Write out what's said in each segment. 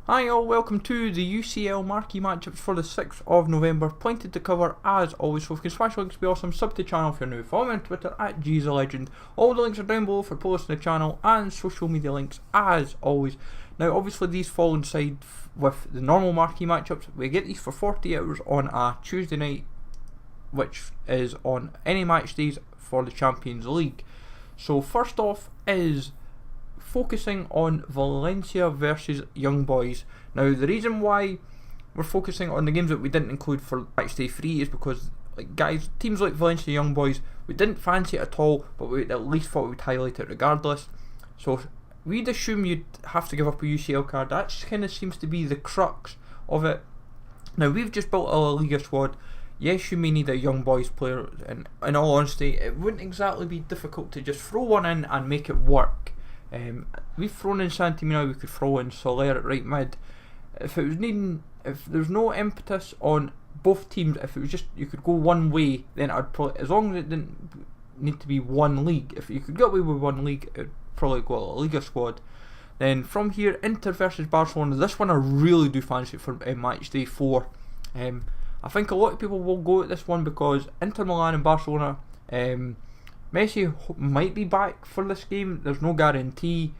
Hi all, welcome to the UCL Marquee Matchups for the 6th of November. Plenty to cover as always, so if you can smash links, be awesome. Sub to the channel if you're new. Follow me on Twitter at GZaLegend. All the links are down below for posts on the channel and social media links as always. Now obviously these fall inside with the normal Marquee Matchups. We get these for 40 hours on a Tuesday night, which is on any match days for the Champions League. So first off is focusing on Valencia versus Young Boys. Now the reason why we're focusing on the games that we didn't include for matchday 3 is because, like, guys, teams like Valencia Young Boys, we didn't fancy it at all, but we at least thought we'd highlight it regardless. So we'd assume you'd have to give up a UCL card. That kind of seems to be the crux of it. Now we've just built a La Liga squad. Yes, you may need a Young Boys player, and in all honesty it wouldn't exactly be difficult to just throw one in and make it work. We've thrown in Santimina, we could throw in Soler at right mid. If there's no impetus on both teams, if it was just you could go one way, then I'd probably, as long as it didn't need to be one league, if you could get away with one league, it'd probably go a Liga squad. Then from here, Inter versus Barcelona. This one I really do fancy for match day 4. I think a lot of people will go at this one because Inter Milan and Barcelona. Messi might be back for this game, there's no guarantee,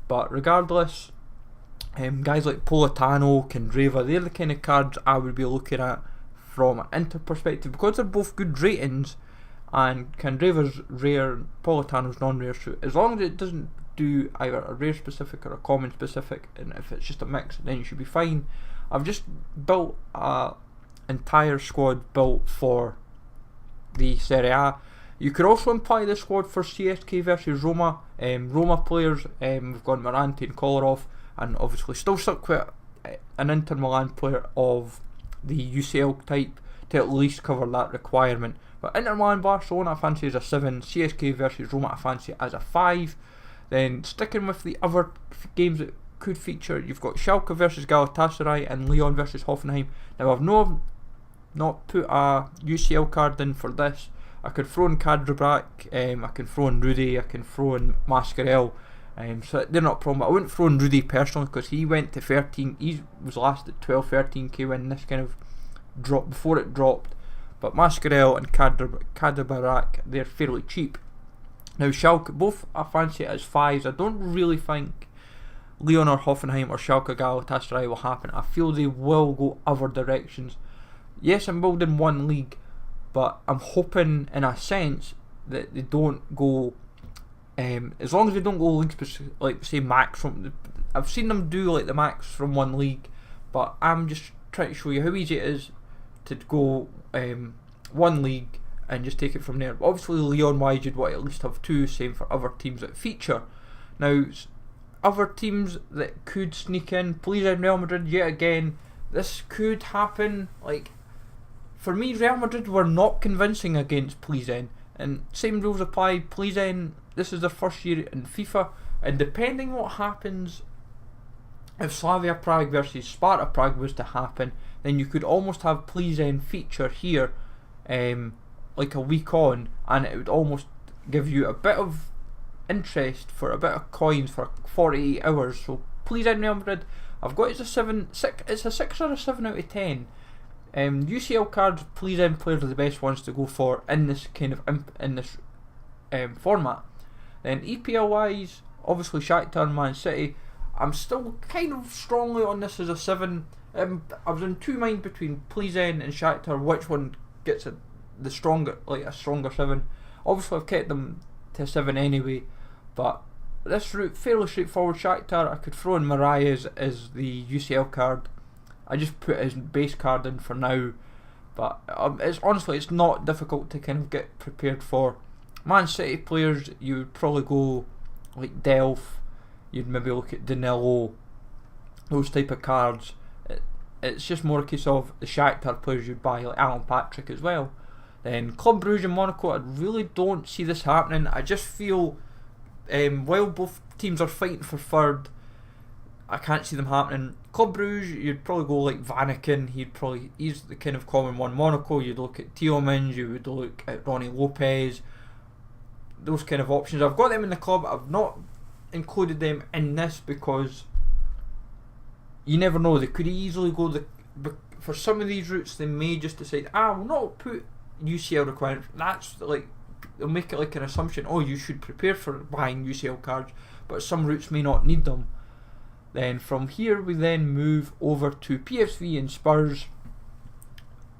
but regardless, guys like Politano, Candreva, they're the kind of cards I would be looking at from an Inter perspective, because they're both good ratings, and Candreva's rare, Politano's non-rare, so as long as it doesn't do either a rare specific or a common specific, and if it's just a mix, then you should be fine. I've just built an entire squad built for the Serie A. You could also imply the squad for CSKA versus Roma. Roma players, we've got Morante and Kolarov, and obviously still stuck with an Inter Milan player of the UCL type to at least cover that requirement. But Inter Milan Barcelona I fancy as a 7, CSKA versus Roma I fancy as a 5. Then sticking with the other games that could feature, you've got Schalke versus Galatasaray and Lyon versus Hoffenheim. Now I've not put a UCL card in for this. I could throw in Kadrebrak, I can throw in Rudy, I can throw in Mascarell, so they're not a problem. But I wouldn't throw in Rudy personally because he went to 13, he was last at 12-13k when this kind of dropped, before it dropped. But Mascarell and Kadrebrak, they're fairly cheap. Now Schalke, both I fancy it as 5s. I don't really think Lyon or Hoffenheim or Schalke Galatasaray will happen. I feel they will go other directions. Yes, I'm building one league, but I'm hoping in a sense that they don't go, as long as they don't go league specific, like say max from, I've seen them do like the max from one league, but I'm just trying to show you how easy it is to go one league and just take it from there. But obviously Lyon wise you'd want to at least have 2, same for other teams that feature. Now other teams that could sneak in, Plzen Real Madrid, yet again this could happen. Like, for me, Real Madrid were not convincing against Plzen, and same rules apply. Plzen, this is their first year in FIFA, and depending what happens, if Slavia Prague versus Sparta Prague was to happen, then you could almost have Plzen feature here, like a week on, and it would almost give you a bit of interest for a bit of coins for 48 hours. So Plzen Real Madrid, I've got it as a 6, it's a 6 or a 7 out of 10. UCL cards, Plzen players are the best ones to go for in this kind of format. Then EPL wise, obviously Shakhtar and Man City. I'm still kind of strongly on this as a 7. I was in two minds between Plzen and Shakhtar, which one gets a stronger 7. Obviously I've kept them to 7 anyway, but this route fairly straightforward. Shakhtar, I could throw in Mariah as the UCL card. I just put his base card in for now, but it's not difficult to kind of get prepared for. Man City players, you would probably go like Delph, you'd maybe look at Danilo, those type of cards. It's just more a case of the Shakhtar players you'd buy, like Alan Patrick as well. Then Club Brugge and Monaco, I really don't see this happening. I just feel, while both teams are fighting for third, I can't see them happening. Club Brugge, you'd probably go like Vanaken, he's the kind of common one. Monaco, you'd look at Tielemans, you would look at Ronnie Lopez, those kind of options. I've got them in the club, I've not included them in this because you never know. They could easily go for some of these routes. They may just decide, we'll not put UCL requirements. That's like, they'll make it like an assumption. Oh, you should prepare for buying UCL cards, but some routes may not need them. Then from here we then move over to PSV and Spurs.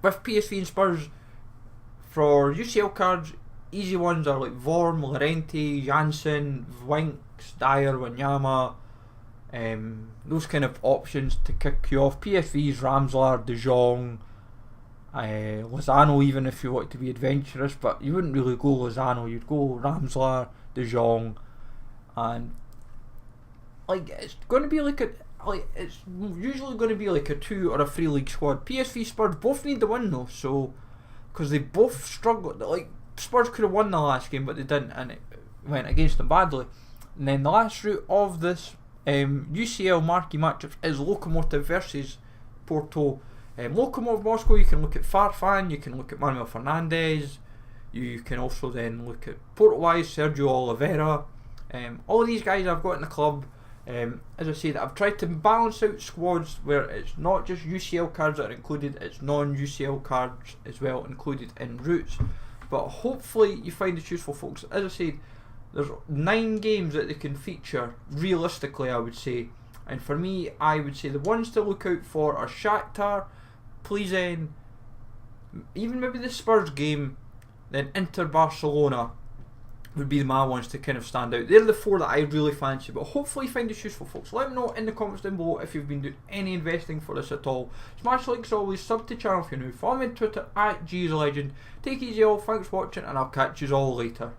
With PSV and Spurs, for UCL cards, easy ones are like Vorm, Llorente, Janssen, Winks, Dyer, Wanyama. Those kind of options to kick you off. PSV's Ramselaar, De Jong, Lozano, even if you want to be adventurous, but you wouldn't really go Lozano, you'd go Ramselaar, De Jong, and like it's going to be it's usually going to be like a 2 or a 3 league squad. PSV, Spurs both need the win though, so because they both struggled. Like Spurs could have won the last game, but they didn't, and it went against them badly. And then the last route of this UCL Marquee Matchups is Lokomotiv versus Porto. Lokomotiv Moscow, you can look at Farfan, you can look at Manuel Fernandes, you can also then look at Porto-wise Sergio Oliveira. All of these guys I've got in the club. As I said, I've tried to balance out squads where it's not just UCL cards that are included, it's non-UCL cards as well included in routes. But hopefully you find this useful, folks. As I said, there's 9 games that they can feature, realistically I would say. And for me, I would say the ones to look out for are Shakhtar, Plzen, even maybe the Spurs game, then Inter Barcelona would be my ones to kind of stand out. They're the 4 that I really fancy, but hopefully you find this useful, folks. Let me know in the comments down below if you've been doing any investing for this at all. Smash the like as always, sub to the channel if you're new, follow me on Twitter @GSLegend. Take it easy all, thanks for watching, and I'll catch you all later.